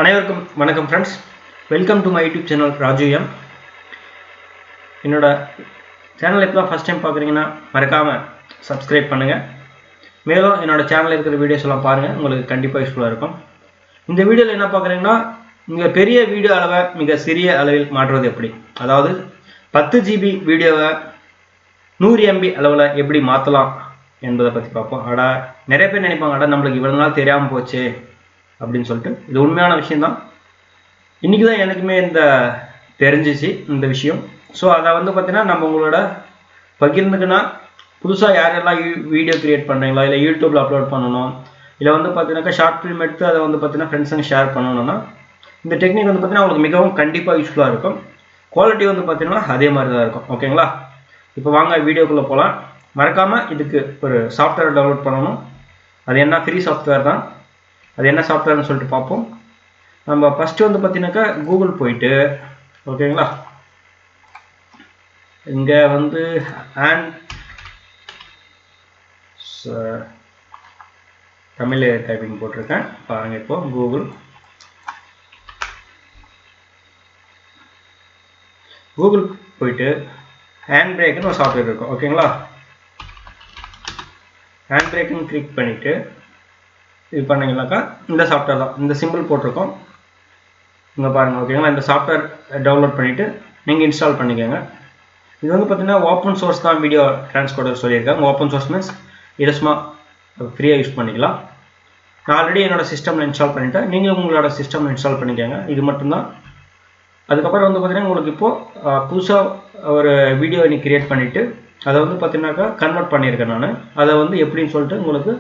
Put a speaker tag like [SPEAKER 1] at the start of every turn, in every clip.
[SPEAKER 1] அனைவருக்கும் வணக்கம் friends. Welcome to my YouTube channel Raju M. என்னோட சேனல் இப்போ தான் ஃபஸ்ட் டைம் பார்க்குறீங்கன்னா மறக்காமல் சப்ஸ்கிரைப் பண்ணுங்கள். மேலும் என்னோடய சேனலில் இருக்கிற வீடியோஸ் எல்லாம் பாருங்கள், உங்களுக்கு கண்டிப்பாக யூஸ்ஃபுல்லாக இருக்கும். இந்த வீடியோவில் என்ன பார்க்குறீங்கன்னா, மிக பெரிய வீடியோ அளவை மிக சிறிய அளவில் மாற்றுவது எப்படி, அதாவது 10 GB வீடியோவை 100 MB அளவில் எப்படி மாற்றலாம் என்பதை பற்றி பார்ப்போம். நிறைய பேர் நினைப்பாங்க, நம்மளுக்கு இவ்வளோ நாள் தெரியாமல் போச்சு அப்படின்னு சொல்லிட்டு. இது உண்மையான விஷயம்தான். இன்றைக்கி தான் எனக்குமே தெரிஞ்சிச்சு இந்த விஷயம். ஸோ அதை பார்த்தீங்கன்னா நம்ம உங்களோட பகிர்ந்துக்குன்னா, புதுசாக யாரெல்லாம் வீடியோ க்ரியேட் பண்ணுறீங்களா, இல்லை யூடியூப்பில் அப்லோட் பண்ணணும், இல்லை பார்த்தீங்கன்னாக்கா ஷார்ட் ஃபிலிம் எடுத்து அதை பார்த்தீங்கன்னா ஃப்ரெண்ட்ஸுங்க ஷேர் பண்ணணும்னா இந்த டெக்னிக் பார்த்தீங்கன்னா உங்களுக்கு மிகவும் கண்டிப்பாக யூஸ்ஃபுல்லாக இருக்கும். குவாலிட்டி பார்த்தீங்கன்னா அதே மாதிரி தான் இருக்கும். ஓகேங்களா? இப்போ வாங்க வீடியோக்குள்ளே போகலாம். மறக்காமல் இதுக்கு ஒரு சாஃப்ட்வேர் டவுன்லோட் பண்ணணும். அது என்ன ஃப்ரீ சாஃப்ட்வேர் தான். அது என்ன சாஃப்ட்வேர்னு சொல்லிட்டு பார்ப்போம். நம்ம ஃபஸ்ட்டு பார்த்தீங்கன்னாக்கா கூகுள் போயிட்டு, ஓகேங்களா, இங்கே தமிழ் டைப்பிங் போட்டிருக்கேன் பாருங்கள். இப்போ கூகுள் போயிட்டு ஹேண்ட் பிரேக்குன்னு ஒரு சாஃப்ட்வேர் இருக்கும். ஓகேங்களா, ஹேண்ட் பிரேக்குன்னு கிளிக் பண்ணிவிட்டு இது பண்ணிங்கனாக்கா இந்த சாஃப்ட்வேர் தான், இந்த சிம்பிள் போட்டிருக்கோம் இங்கே பாருங்கள். ஓகேங்களா, இந்த சாஃப்ட்வேர் டவுன்லோட் பண்ணிவிட்டு நீங்கள் இன்ஸ்டால் பண்ணிக்கோங்க. இது பார்த்தீங்கன்னா ஓப்பன் சோர்ஸ் தான். வீடியோ டிரான்ஸ்கோடர் சொல்லியிருக்காங்க. ஓப்பன் சோர்ஸ் மீன்ஸ் இதை சும்மா ஃப்ரீயாக யூஸ் பண்ணிக்கலாம். நான் ஆல்ரெடி என்னோடய சிஸ்டமில் இன்ஸ்டால் பண்ணிவிட்டேன். நீங்கள் உங்களோட சிஸ்டமில் இன்ஸ்டால் பண்ணிக்கோங்க. இது மட்டும்தான். அதுக்கப்புறம் பார்த்தீங்கன்னா உங்களுக்கு இப்போது புதுசாக ஒரு வீடியோ நீ க்ரியேட் பண்ணிவிட்டு அதை பார்த்தீங்கன்னாக்கா கன்வெர்ட் பண்ணியிருக்கேன் நான். அதை எப்படின்னு சொல்லிட்டு உங்களுக்கு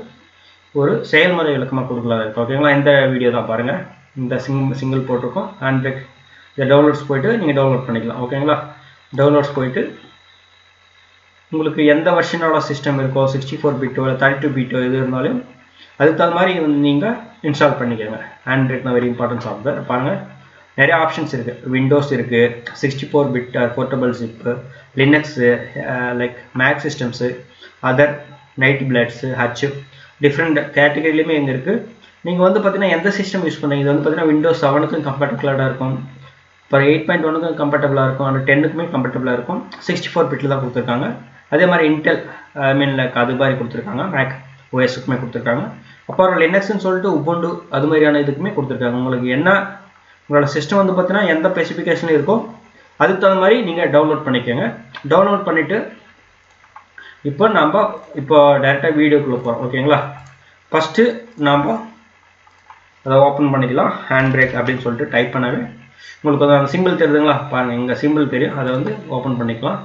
[SPEAKER 1] ஒரு செயல்முறை விளக்கமாக கொடுக்கலாம் இருக்கு. ஓகேங்களா, இந்த வீடியோ தான் பாருங்கள். இந்த சிங்கிள் போட்டிருக்கோம் ஹேண்ட் பிரேக். இதை டவுன்லோட்ஸ் போயிட்டு நீங்கள் டவுன்லோட் பண்ணிக்கலாம். ஓகேங்களா, டவுன்லோட்ஸ் போயிட்டு உங்களுக்கு எந்த வெர்ஷனோட சிஸ்டம் இருக்கோ, 64 பிட்டோ இல்லை 32 பிட்டோ எது இருந்தாலும் அதுக்கு தகுந்த மாதிரி நீங்கள் இன்ஸ்டால் பண்ணிக்கோங்க. ஹேண்ட் பிரேக் தான் வெரி இம்பார்ட்டன்ட் சாஃப்ட்வேர். பாருங்கள், நிறைய ஆப்ஷன்ஸ் இருக்குது. விண்டோஸ் இருக்குது, 64 bit portable zip, Linux, like Mac systems, other night builds, ஹச்சு, டிஃப்ரெண்ட் கேட்டகரியிலுமே எங்கே இருக்குது. நீங்கள் பார்த்தீங்கன்னா எந்த சிஸ்டம் யூஸ் பண்ணுறீங்க. இது பார்த்தீங்கன்னா விண்டோஸ் 7க்கும் கம்பேட்டபிளாக இருக்கும், அப்புறம் 8.1க்கும் கம்பேட்டபிளாக இருக்கும், அந்த 10க்குமே கம்பேட்டபிளாக இருக்கும். 64 பிட்டில் தான் கொடுத்துருக்காங்க. அதே மாதிரி இன்டெல் லைக் அது மாதிரி கொடுத்துருக்காங்க. மேக் ஓஎஸ்க்குமே கொடுத்துருக்காங்க. அப்புறம் லினக்ஸ்ன்னு சொல்லிட்டு உபுண்டு அது மாதிரியான இதுக்குமே கொடுத்துருக்காங்க. உங்களுக்கு என்ன உங்களோட சிஸ்டம் பார்த்தீங்கன்னா எந்த ஸ்பெசிஃபிகேஷன் இருக்கோ அதுக்கு தகுந்த மாதிரி நீங்கள் டவுன்லோட் பண்ணிக்கோங்க. டவுன்லோட் பண்ணிவிட்டு இப்போ டைரெக்டாக வீடியோக்குள்ளே போகிறோம். ஓகேங்களா, ஃபஸ்ட்டு நாம் அதை ஓப்பன் பண்ணிக்கலாம். ஹேண்ட் பிரேக் அப்படின்னு சொல்லிட்டு டைப் பண்ணவே உங்களுக்கு அந்த சிம்பிள் தெரியுதுங்களா பாருங்கள். இங்கே சிம்பிள் தெரியும். அதை ஓப்பன் பண்ணிக்கலாம்.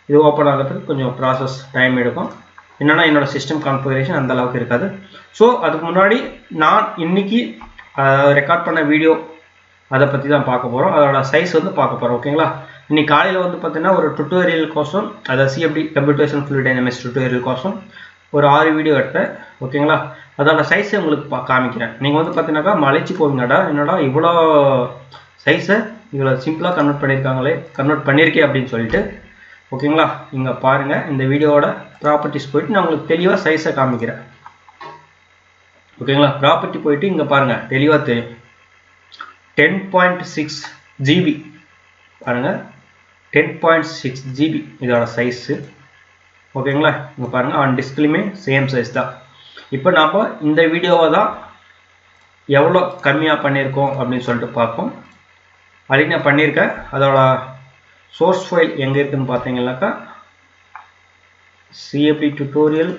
[SPEAKER 1] இது ஓப்பன் ஆகிறதுக்கு கொஞ்சம் ப்ராசஸ் டைம் எடுக்கும். என்னென்னா என்னோடய சிஸ்டம் கான்ஃபிகரேஷன் அந்த அளவுக்கு இருக்காது. ஸோ அதுக்கு முன்னாடி நான் இன்றைக்கி ரெக்கார்ட் பண்ண வீடியோ அதை பற்றி தான் பார்க்க போகிறோம். அதோட சைஸ் பார்க்க போகிறோம். ஓகேங்களா, இன்னைக்கு காலையில் பார்த்தீங்கன்னா ஒரு டுட்டோரியல் கோசம், அதாவது CFD computation fluid dynamics tutorial கோசம் ஒரு 6 வீடியோ எடுத்தேன். ஓகேங்களா, அதோட சைஸை உங்களுக்கு காமிக்கிறேன். நீங்கள் பார்த்தீங்கன்னாக்கா மலைச்சு போவீங்கடா, என்னடா இவ்வளோ சைஸை இவ்வளோ சிம்பிளாக கன்வெர்ட் பண்ணியிருக்கேன் அப்படின்னு சொல்லிட்டு. ஓகேங்களா, இங்கே பாருங்கள். இந்த வீடியோவோட ப்ராப்பர்ட்டிஸ் போயிட்டு நான் உங்களுக்கு தெளிவாக சைஸை காமிக்கிறேன். ஓகேங்களா, ப்ராப்பர்ட்டி போயிட்டு இங்கே பாருங்கள், தெளிவாக தெரியும். 10.6 GB பாருங்கள், 10.6 GB இதோட சைஸு. ஓகேங்களா, இங்கே பாருங்கள், ஆன் டிஸ்பிளேயுமே சேம் சைஸ் தான். இப்போ நாம் இந்த வீடியோவை தான் எவ்வளோ கம்மியாக பண்ணியிருக்கோம் அப்படின்னு சொல்லிட்டு பார்ப்போம். அப்படி நான் பண்ணியிருக்கேன். அதோட சோர்ஸ் ஃபைல் எங்கே இருக்குதுன்னு பார்த்தீங்கன்னாக்கா சிஎஃப்டி டுட்டோரியல்,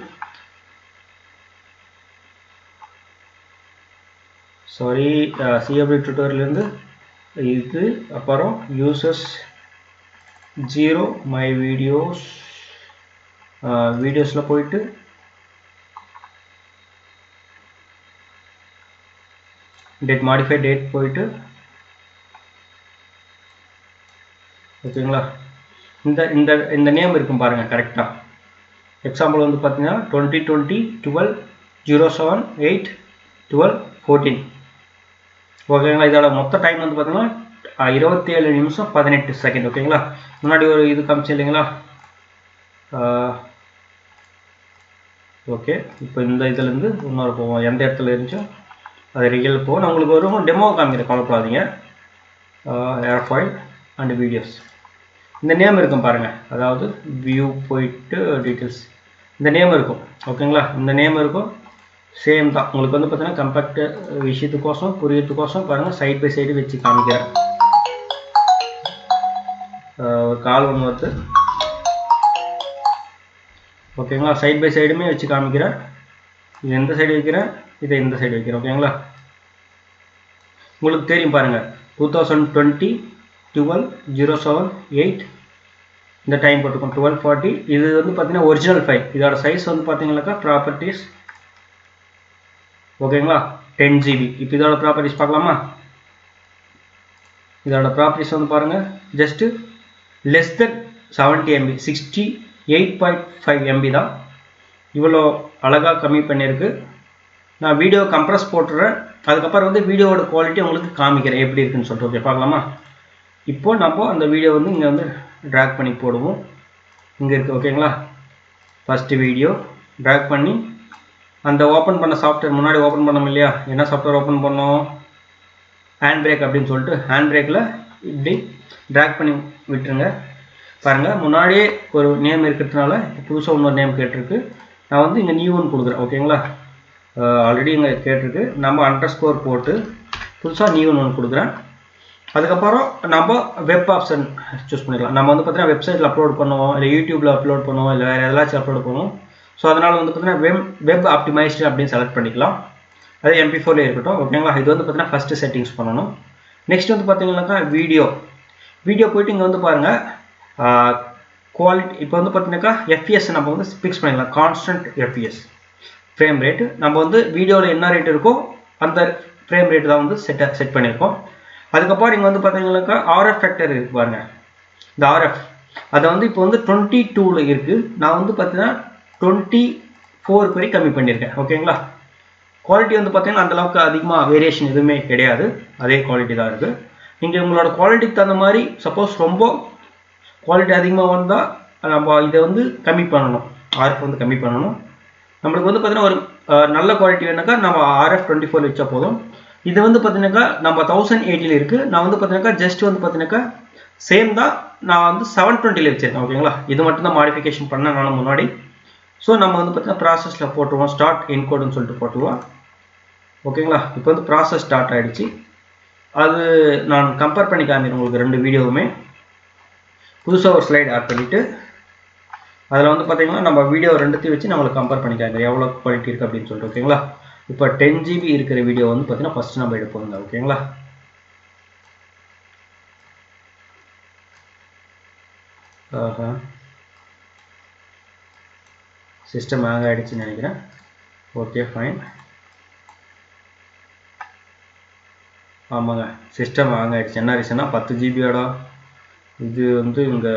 [SPEAKER 1] சிஎஃப்டி டுட்டோரியல்லேருந்து இது, அப்புறம் யூசர்ஸ் 0 மை வீடியோஸில் போயிட்டு டேட் மாடிஃபை டேட் போயிட்டு. ஓகேங்களா, இந்த நேம் இருக்கும் பாருங்கள் கரெக்டாக. எக்ஸாம்பிள் பார்த்தீங்கன்னா 2020-12-07-8-12-14. ஓகேங்களா, இதோட மொத்த டைம் பார்த்தீங்கன்னா 27 நிமிஷம் 18 செகண்ட். ஓகேங்களா, முன்னாடி ஒரு இது காமிச்சு இல்லைங்களா. ஓகே, இப்போ இந்த இதுலேருந்து இன்னொரு போவோம். எந்த இடத்துல இருந்துச்சோ அது ரியல் போகும். நான் உங்களுக்கு ஒரு டெமோ காமிக்கிறேன், கவலைப்படாதீங்க. ஏர்ஃபாயில் அண்ட் வீடியோஸ் இந்த நேம் இருக்கும் பாருங்கள், அதாவது வியூ போயிட்டு டீட்டெயில்ஸ் இந்த நேம் இருக்கும். ஓகேங்களா, இந்த நேம் இருக்கும். சேம் தான் உங்களுக்கு வந்து பார்த்தீங்கன்னா கம்பேக்ட் விஷயத்துக்கோசம் புரியறதுக்கோசம் பாருங்கள் சைட் பை சைடு வச்சு காமிக்கிறேன். ஒரு கால் ஒன்று வருது. ஓகேங்களா, சைட் பை சைடுமே வச்சு காமிக்கிறேன். இது எந்த சைடு வைக்கிறேன், இதை இந்த சைடு வைக்கிறேன். ஓகேங்களா, உங்களுக்கு தெரியும் பாருங்கள் 2020 12/07/8 இந்த டைம் போட்டுக்கோம் 12:40. இது வந்து பார்த்தீங்கன்னா ஒரிஜினல் ஃபைல். இதோட சைஸ் வந்து பார்த்தீங்கன்னாக்கா ப்ராப்பர்ட்டிஸ். ஓகேங்களா, 10 GB. இப்போ இதோட ப்ராப்பர்ட்டிஸ் பார்க்கலாமா? இதோட ப்ராப்பர்ட்டிஸ் வந்து பாருங்கள் just less than 70 MB 68.5 MB தான். இவ்வளோ அழகாக கம்மி பண்ணியிருக்கு. நான் வீடியோ கம்ப்ரஸ் போட்டுறேன், அதுக்கப்புறம் வந்து வீடியோவோட குவாலிட்டி உங்களுக்கு காமிக்கிறேன் எப்படி இருக்குன்னு சொல்லிட்டு. ஓகே பார்க்கலாமா? இப்போ நம்ம அந்த வீடியோ வந்து இங்கே வந்து ட்ராக் பண்ணி போடுவோம். இங்கே இருக்குது. ஓகேங்களா, ஃபஸ்ட்டு வீடியோ ட்ராக் பண்ணி அந்த ஓப்பன் பண்ண சாஃப்ட்வேர் முன்னாடி ஓப்பன் பண்ணோம் இல்லையா, என்ன சாஃப்ட்வேர் ஓப்பன் பண்ணோம், ஹேண்ட் பிரேக் அப்படின்னு சொல்லிட்டு ஹேண்ட் பிரேக்கில் இப்படி ட்ராக் பண்ணி விட்டுருங்க. பாருங்கள் முன்னாடியே ஒரு நேம் இருக்கிறதுனால புதுசாக இன்னொரு நேம் கேட்டிருக்கு. நான் வந்து இங்கே நியூ ஒன்று கொடுக்குறேன். ஓகேங்களா, ஆல்ரெடி இங்கே கேட்டிருக்கு. நம்ம அண்டர்ஸ்கோர் போட்டு புதுசாக நியூ ஒன்று கொடுக்குறேன். அதுக்கப்புறம் நம்ம வெப் ஆப்ஷன் சூஸ் பண்ணிக்கலாம். நம்ம வந்து பார்த்தீங்கன்னா வெப்சைட்டில் அப்லோட் பண்ணுவோம், இல்லை யூடியூப்பில் அப்லோட் பண்ணுவோம், இல்லை வேறு எதாச்சும் அப்லோட் பண்ணுவோம். ஸோ அதனால் வந்து பார்த்தீங்கன்னா வெப் ஆப்டிமைஸ்டு அப்படின்னு செலக்ட் பண்ணிக்கலாம். அது MP4லே இருக்கட்டும். ஓகேங்களா, இது வந்து பார்த்தீங்கன்னா ஃபஸ்ட்டு செட்டிங்ஸ் பண்ணணும். நெக்ஸ்ட் வந்து பார்த்தீங்கன்னாக்கா வீடியோ போய்ட்டு இங்கே வந்து பாருங்கள் குவாலிட்டி. இப்போ வந்து பார்த்தீங்கன்னாக்கா FPS நம்ம வந்து ஃபிக்ஸ் பண்ணிக்கலாம். Constant FPS frame rate. நம்ம வந்து வீடியோவில் என்ன ரேட் இருக்கோ அந்த ஃப்ரேம் ரேட்டு தான் வந்து செட் பண்ணியிருக்கோம். அதுக்கப்புறம் இங்கே வந்து பார்த்தீங்கன்னாக்கா RF ஃபேக்டர் இருக்குது பாருங்கள். இந்த RF அதை வந்து இப்போ வந்து 22ல் இருக்குது. நான் வந்து பார்த்தீங்கன்னா 24 வரை கம்மி பண்ணியிருக்கேன். ஓகேங்களா, குவாலிட்டி வந்து பார்த்தீங்கன்னா அந்தளவுக்கு அதிகமாக வேரியேஷன் எதுவுமே கிடையாது, அதே குவாலிட்டி தான் இருக்குது. நீங்கள் உங்களோட குவாலிட்டிக்கு தகுந்த மாதிரி சப்போஸ் ரொம்ப குவாலிட்டி அதிகமாக வந்தால் நம்ம இதை வந்து கம்மி பண்ணணும், RF வந்து கம்மி பண்ணணும். நம்மளுக்கு வந்து பார்த்தீங்கன்னா ஒரு நல்ல குவாலிட்டி வேணுனாக்கா நம்ம RF 24 வச்சா போதும். இது வந்து பார்த்தீங்கன்னாக்கா நம்ம 1080 இருக்குது. நான் வந்து பார்த்தீங்கன்னாக்கா ஜஸ்ட் வந்து பார்த்தீங்கன்னாக்கா சேம் தான், நான் வந்து 720 வச்சிருக்கேன். ஓகேங்களா, இது மட்டும் தான் மாடிஃபிகேஷன் பண்ணனால முன்னாடி. ஸோ நம்ம வந்து பார்த்தீங்கன்னா ப்ராசஸில் போட்டுருவோம், ஸ்டார்ட் என்கோடுன்னு சொல்லிட்டு போட்டுருவோம். ஓகேங்களா, இப்போ வந்து ப்ராசஸ் ஸ்டார்ட் ஆகிடுச்சு. அது நான் கம்பேர் பண்ணி காமிக்கிறேன் உங்களுக்கு ரெண்டு வீடியோவுமே. புதுசாக ஒரு ஸ்லைட் ஆட் பண்ணிவிட்டு அதில் வந்து பார்த்தீங்கன்னா நம்ம வீடியோ ரெண்டுத்தையும் வச்சு நம்மளுக்கு கம்பேர் பண்ணி காமிக்கிறேன் எவ்வளோ குவாலிட்டி இருக்குது அப்படின்னு சொல்லிட்டு. ஓகேங்களா, இப்போ 10 GB இருக்கிற வீடியோ வந்து பார்த்தீங்கன்னா ஃபஸ்ட்டு நம்ம எடுப்போங்க. ஓகேங்களா, சிஸ்டம் ஹேங் ஆகிடுச்சுன்னு நினைக்கிறேன். Okay fine. ஆமாங்க, சிஸ்டம் ஹேங் ஆகிடுச்சு. என்ன ரீசன்னா 10 GBயோட இது வந்து இங்கே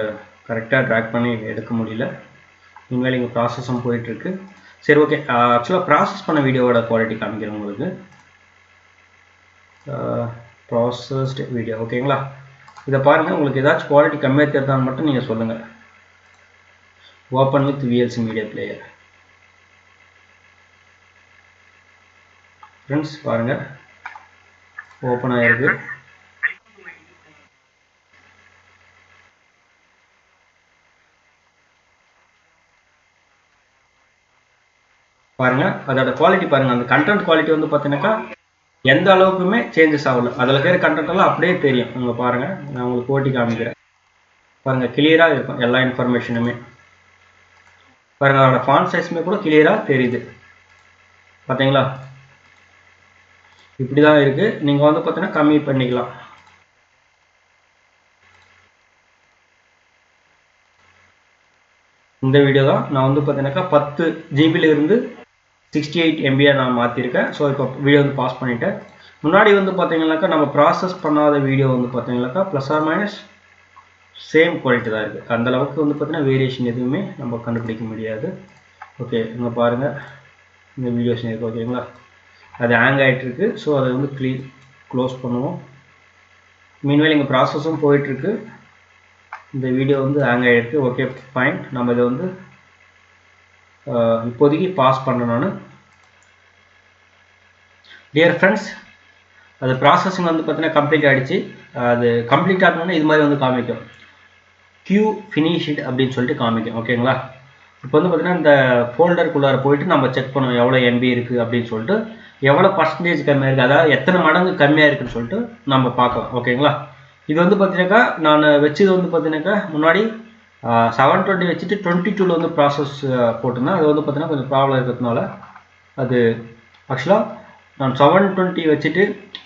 [SPEAKER 1] கரெக்டாக ட்ராக் பண்ணி எடுக்க முடியல. இனிமேல் இங்கே ப்ராசஸும் போயிட்டுருக்கு. சரி ஓகே, ஆக்சுவலாக ப்ராசஸ் பண்ண வீடியோவோட குவாலிட்டி காமிக்கிறேன் உங்களுக்கு. Processed video. ஓகேங்களா, இதை பாருங்கள். உங்களுக்கு ஏதாச்சும் குவாலிட்டி கம்மியாக தெரிந்தான்னு மட்டும் நீங்கள் சொல்லுங்கள். Open with VLC media player. Friends பாருங்கள், ஓப்பன் ஆகிருக்கு. பாருங்க அதோட குவாலிட்டி பாருங்க. அந்த கண்டென்ட் குவாலிட்டி வந்து பார்த்தீங்கன்னாக்கா எந்த அளவுக்குமே சேஞ்சஸ் ஆகல. அதில் இருக்கிற கண்டென்ட் எல்லாம் அப்படியே தெரியும். உங்க பாருங்க, நான் உங்களுக்கு ஓட்டி காமிக்கிறேன். பாருங்க, கிளியரா இருக்கும் எல்லா இன்ஃபர்மேஷனுமே. பாருங்க, அதோட ஃபாண்ட் சைஸ்மே கூட கிளியரா தெரியுது. பார்த்தீங்களா, இப்படிதான் இருக்கு. நீங்க வந்து பார்த்தீங்கன்னா கம்மி பண்ணிக்கலாம். இந்த வீடியோ தான் நான் வந்து பார்த்தீங்கன்னாக்கா 10 GB இருந்து 68 MB நான் மாற்றிருக்கேன். ஸோ இப்போ வீடியோ வந்து பாஸ் பண்ணிட்டேன். முன்னாடி வந்து பார்த்தீங்கன்னாக்கா நம்ம ப்ராசஸ் பண்ணாத வீடியோ வந்து பார்த்தீங்கன்னாக்கா plus or minus same quality தான் இருக்குது. அந்தளவுக்கு வந்து பார்த்தீங்கன்னா வேரியேஷன் எதுவுமே நம்ம கண்டுபிடிக்க முடியாது. ஓகே, இங்கே பாருங்கள், இந்த வீடியோஸ் இருக்குது. ஓகேங்களா, அது ஹேங் ஆகிட்டுருக்கு. ஸோ அதை வந்து க்ளோஸ் பண்ணுவோம். மீன்வேல் இங்கே ப்ராசஸும் போயிட்டுருக்கு. இந்த வீடியோ வந்து ஹேங் ஆகிருக்கு. Okay fine. நம்ம இதை வந்து இப்போதைக்கு பாஸ் பண்ண நான் டியர் ஃப்ரெண்ட்ஸ், அது ப்ராசஸிங் வந்து பார்த்தீங்கன்னா கம்ப்ளீட் ஆகிடுச்சு. அது கம்ப்ளீட் ஆகணும்னா இது மாதிரி வந்து காமிக்கும், கியூ ஃபினிஷ்டு அப்படின்னு சொல்லிட்டு காமிக்கும். ஓகேங்களா? இப்போ வந்து பார்த்தீங்கன்னா இந்த ஃபோல்டருக்குள்ளார போயிட்டு நம்ம செக் பண்ணுவோம் எவ்வளோ எம்பி இருக்குது அப்படின்னு சொல்லிட்டு, எவ்வளோ பர்சன்டேஜ் கம்மியாக இருக்குது, அதாவது எத்தனை மடங்கு கம்மியாக இருக்குதுன்னு சொல்லிட்டு நம்ம பார்க்கலாம். ஓகேங்களா? இது வந்து பார்த்தீங்கன்னாக்கா நான் வச்சது வந்து பார்த்தீங்கன்னாக்கா முன்னாடி 720 வச்சுட்டு 22ல் வந்து ப்ராசஸ் போட்டிருந்தேன். அது வந்து பார்த்தீங்கன்னா கொஞ்சம் ப்ராப்ளம் இருக்கிறதுனால அது ஆக்சுவலாக நான் 720 வச்சுட்டு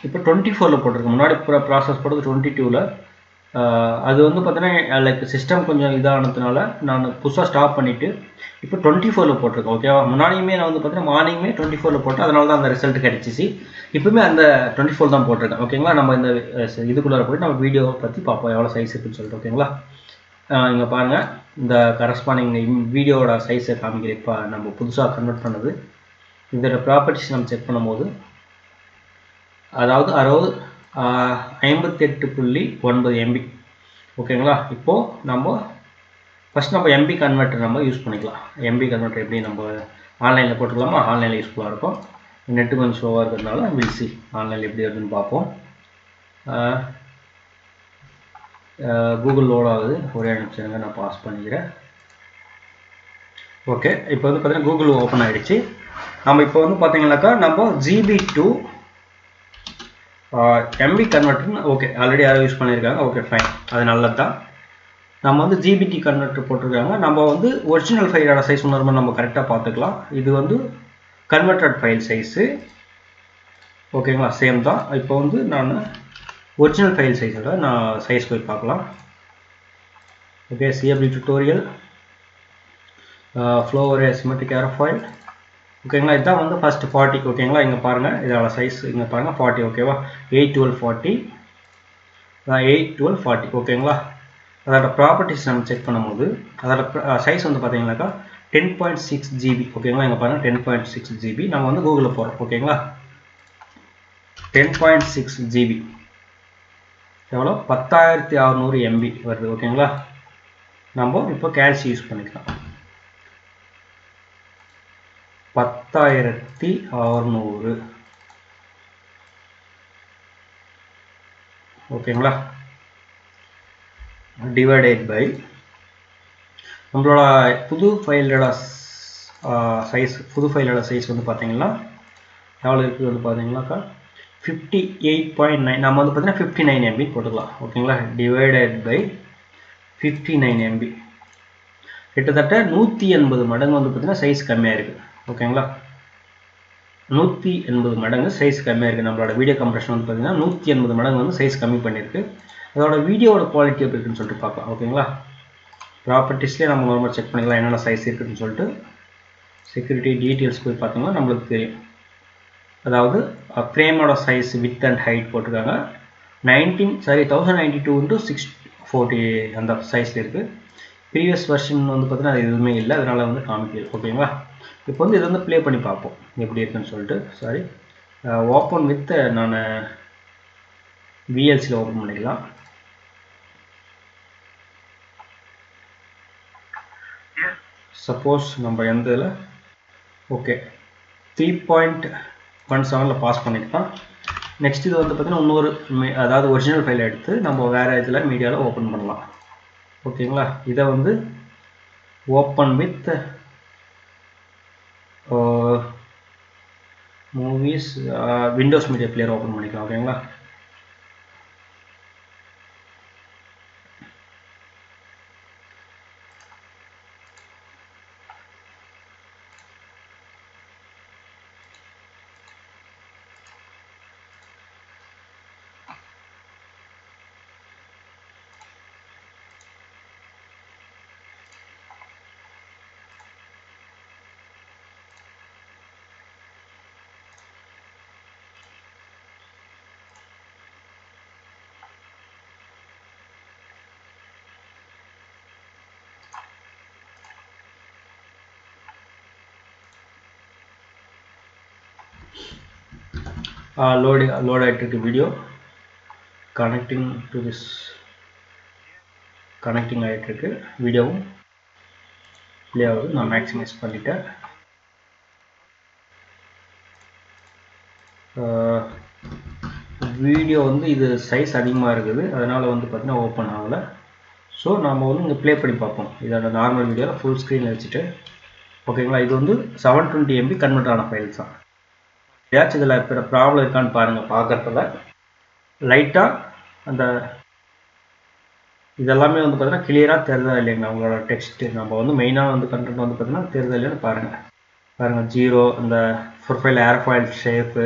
[SPEAKER 1] இப்போ 24ல் போட்டிருக்கேன். முன்னாடி ப்ராசஸ் போட்டது 22ல். அது வந்து பார்த்தீங்கன்னா லைக் சிஸ்டம் கொஞ்சம் இதானதுனால நான் புதுசாக ஸ்டாப் பண்ணிவிட்டு இப்போ 24ல் போட்டிருக்கேன். ஓகேவா? முன்னாடியுமே நான் வந்து பார்த்தீங்கன்னா மார்னிங்குமே 24ல் போட்டேன், அதனால தான் அந்த ரிசல்ட் கிடச்சிச்சு. இப்போவுமே அந்த 24 தான் போட்டிருக்கேன். ஓகேங்களா? நம்ம இந்த இதுக்குள்ளார போய்ட்டு நம்ம வீடியோவை பற்றி பார்ப்போம் எவ்வளோ சைஸ் இருக்குன்னு சொல்லிட்டு. ஓகேங்களா? இங்கே பாருங்கள், இந்த கரஸ்பாண்டிங் வீடியோவோட சைஸை காமிக்கிறேன். இப்போ நம்ம புதுசாக கன்வெர்ட் பண்ணது இதோட ப்ராப்பர்ட்டிஸ் நம்ம செக் பண்ணும்போது அதாவது 58.9 MB. ஓகேங்களா? இப்போது நம்ம ஃபஸ்ட் நம்ம எம்பி கன்வெர்ட்டர் நம்ம யூஸ் பண்ணிக்கலாம். எம்பி கன்வெர்ட்டர் எப்படி நம்ம ஆன்லைனில் போட்டுக்கலாமா? ஆன்லைனில் யூஸ்ஃபுல்லாக இருக்கும். நெட்டு கொஞ்சம் ஸ்லோவாக இருக்கிறதுனால வில்சி ஆன்லைனில் எப்படி வருதுன்னு பார்ப்போம். கூகுள் லோட் ஆகுது, ஒரே நிமிஷம் நான் பாஸ் பண்ணிக்கிறேன். ஓகே, இப்போ வந்து பார்த்தீங்கன்னா கூகுள் ஓப்பன் ஆகிடுச்சு. நம்ம இப்போ வந்து பார்த்தீங்கன்னாக்கா நம்ம GB to MB கன்வெர்ட்டர்னு ஓகே ஆல்ரெடி யாரும் யூஸ் பண்ணியிருக்காங்க. ஓகே ஃபைன், அது நல்லது தான். நம்ம வந்து ஜிபிடி கன்வெர்ட்டர் போட்டிருக்காங்க. நம்ம வந்து ஒரிஜினல் ஃபைலோட சைஸ் ஒன்று நம்ம கரெக்டாக பார்த்துக்கலாம். இது வந்து கன்வெர்ட்டட் ஃபைல் சைஸு. ஓகேங்களா? சேம் தான். இப்போ வந்து நான் ஒரிஜினல் ஃபைல் சைஸோட நான் சைஸ் போய் பார்க்கலாம். Okay, CFD tutorial flow array symmetric aerofoil. ஓகேங்களா? இதுதான் வந்து ஃபஸ்ட்டு 40. ஓகேங்களா? இங்கே பாருங்கள், இதோட சைஸ் இங்கே பாருங்கள் 40. ஓகேவா? 81240 81240. ஓகேங்களா? அதோட ப்ராப்பர்ட்டிஸ் நம்ம செக் பண்ணும்போது அதோட சைஸ் வந்து பார்த்தீங்கன்னாக்கா 10.6 GB. ஓகேங்களா? இங்கே பாருங்கள் 10.6 GB. நம்ம வந்து கூகுளில் போகிறோம். ஓகேங்களா? 10.6 GB எவ்வளோ? 10,600 MB வருது. ஓகேங்களா? நம்ம இப்போ கேல்சி யூஸ் பண்ணிக்கலாம். 10,600. ஓகேங்களா? டிவைடட் பை நம்மளோட புது ஃபைலோட சைஸ் வந்து பார்த்தீங்கன்னா எவ்வளோ இருக்குது வந்து பார்த்தீங்கன்னாக்கா 58.9. நம்ம வந்து பார்த்தீங்கன்னா 59 MB போட்டுக்கலாம். ஓகேங்களா? டிவைடட் பை 59 MB கிட்டத்தட்ட 180 மடங்கு வந்து பார்த்தீங்கன்னா சைஸ் கம்மியாக இருக்குது. ஓகேங்களா? 180 மடங்கு சைஸ் கம்மியாக இருக்குது. நம்மளோட வீடியோ கம்ப்ரெஷன் வந்து பார்த்தீங்கன்னா 180 மடங்கு வந்து சைஸ் கம்மி பண்ணியிருக்கு. அதோட வீடியோவோட குவாலிட்டி எப்படி இருக்குன்னு சொல்லிட்டு பார்க்கலாம். ஓகேங்களா? ப்ராப்பர்ட்டிஸ்லேயே நம்ம நார்மல் செக் பண்ணிக்கலாம் என்னென்ன சைஸ் இருக்குதுன்னு சொல்லிட்டு. செக்யூரிட்டி டீட்டெயில்ஸ் போய் பார்த்தோம்னா நம்மளுக்கு தெரியும். அதாவது ஃப்ரேமோட சைஸ் வித் அண்ட் ஹைட் போட்டிருக்காங்க. 1092 × 640 அந்த சைஸில் இருக்குது. ப்ரீவியஸ் வெர்ஷன் வந்து பார்த்தீங்கன்னா அது எதுவுமே இல்லை, அதனால் வந்து காமிக்கல. ஓகேங்களா? இப்போ வந்து இதை வந்து ப்ளே பண்ணி பார்ப்போம் எப்படி இருக்குன்னு சொல்லிட்டு. சாரி, ஓப்பன் வித் நான் VLCயில் ஓப்பன் பண்ணிக்கலாம். சப்போஸ் நம்ம எந்த இதில் ஓகே 3.17ல் பாஸ் பண்ணிக்கலாம். நெக்ஸ்ட் இது வந்து பார்த்தீங்கன்னா இன்னொரு அதாவது ஒரிஜினல் ஃபைல் எடுத்து நம்ம வேறு இதில் மீடியாவில் ஓப்பன் பண்ணலாம். ஓகேங்களா? இதை வந்து open with movies Windows media player open பண்ணிக்கலாம். ஓகேங்களா? load ஆகிட்டு video connecting to this connecting ஆகிட்டு வீடியோவும் ப்ளே ஆகுது. நான் மேக்ஸிமைஸ் பண்ணிட்டேன். வீடியோ வந்து இது சைஸ் அதிகமாக இருக்குது, அதனால் வந்து பார்த்தீங்கன்னா ஓப்பன் ஆகலை. ஸோ நம்ம வந்து இங்கே ப்ளே பண்ணி பார்ப்போம். இதோட நார்மல் வீடியோவில் ஃபுல் ஸ்க்ரீனில் வச்சுட்டு. ஓகேங்களா, இது வந்து 720 MB கன்வெர்ட் ஆன ஃபைல்ஸ் தான். ஏதாச்சும் இதில் இப்போ ப்ராப்ளம் இருக்கான்னு பாருங்கள். பார்க்குறதுல லைட்டாக அந்த இதெல்லாமே வந்து பார்த்தீங்கன்னா கிளியராக தெரிதா இல்லைங்களா உங்களோட டெக்ஸ்ட்டு. நம்ம வந்து மெயினாக வந்து கண்டென்ட் வந்து பார்த்தீங்கன்னா தெரிதா இல்லைன்னு பாருங்கள். 0 அந்த ப்ரொஃபைல் ஏர்ஃபாயில் ஷேப்பு,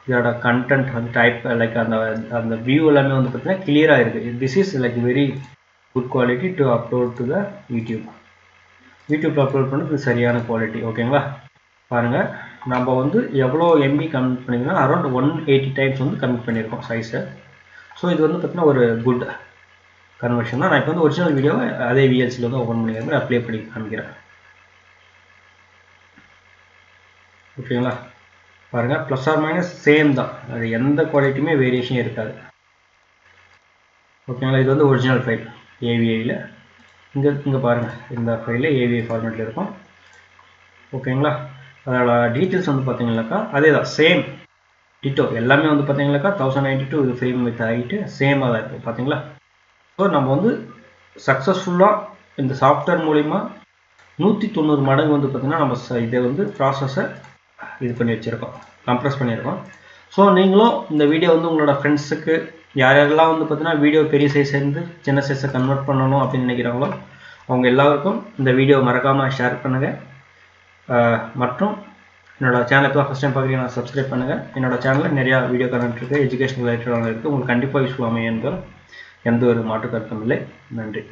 [SPEAKER 1] இதோட கண்டென்ட் வந்து டைப் லைக் அந்த வியூ எல்லாமே வந்து பார்த்தீங்கன்னா கிளியராக இருக்குது. This is like very good quality to upload to the யூடியூப்பில் அப்லோட் பண்ணுறது சரியான குவாலிட்டி. ஓகேங்களா, பாருங்கள் நம்ம வந்து எவ்வளோ எம்பி கன்வெர்ட் பண்ணிங்கன்னா அரௌண்ட் 180 டைம்ஸ் வந்து கன்வெர்ட் பண்ணியிருக்கோம் சைஸை. ஸோ இது வந்து பார்த்தீங்கன்னா ஒரு குட் கன்வர்ஷன் தான். நான் இப்போ வந்து ஒரிஜினல் வீடியோவை அதே விஎல்சியில் வந்து ஓப்பன் பண்ணிக்கிறேன், அப்ளை பண்ணி காமிக்கிறேன். ஓகேங்களா, பாருங்கள் ப்ளஸ் ஆர் மைனஸ் சேம் தான், அது எந்த குவாலிட்டியுமே வேரியேஷன் இருக்காது. ஓகேங்களா, இது வந்து ஒரிஜினல் ஃபைல் ஏவிஐயில். இங்கே பாருங்கள், இந்த ஃபைலில் ஏவிஐ ஃபார்மேட்டில் இருக்கும். ஓகேங்களா, அதோட டீட்டெயில்ஸ் வந்து பார்த்தீங்கன்னாக்கா அதே தான், சேம் டிட்டோ எல்லாமே வந்து பார்த்தீங்கன்னாக்கா 1092 இது ஃப்ரேம் வித் ஹைட்டு சேமாக தான் இருக்குது. பார்த்தீங்களா, ஸோ நம்ம வந்து சக்ஸஸ்ஃபுல்லாக இந்த சாஃப்ட்வேர் மூலிமா 190 மடங்கு வந்து பார்த்திங்கன்னா நம்ம இதை வந்து ப்ராசஸை இது பண்ணி வச்சுருக்கோம், கம்ப்ரெஸ் பண்ணியிருக்கோம். ஸோ நீங்களும் இந்த வீடியோ வந்து உங்களோட ஃப்ரெண்ட்ஸுக்கு யாரெல்லாம் வந்து பார்த்தீங்கன்னா வீடியோ பெரிய சைஸ்லேருந்து சின்ன சைஸை கன்வெர்ட் பண்ணணும் அப்படின்னு நினைக்கிறாங்களோ அவங்க எல்லாருக்கும் இந்த வீடியோ மறக்காமல் ஷேர் பண்ணுங்கள். மற்றும் என்னோடய சேனலுக்கு தான் ஃபஸ்ட் டைம் பார்க்குறீங்கன்னா சப்ஸ்கிரைப் பண்ணுங்கள். என்னோடய சேனலில் நிறையா வீடியோ கண்டென்ட் இருக்குது, எஜுகேஷன் ரிலேட்டடாக இருக்குது, உங்களுக்கு கண்டிப்பாக யூஸ்ஃபுல் அமையும் என்பதில் எந்த ஒரு மாற்று கருத்தும் இல்லை. நன்றி.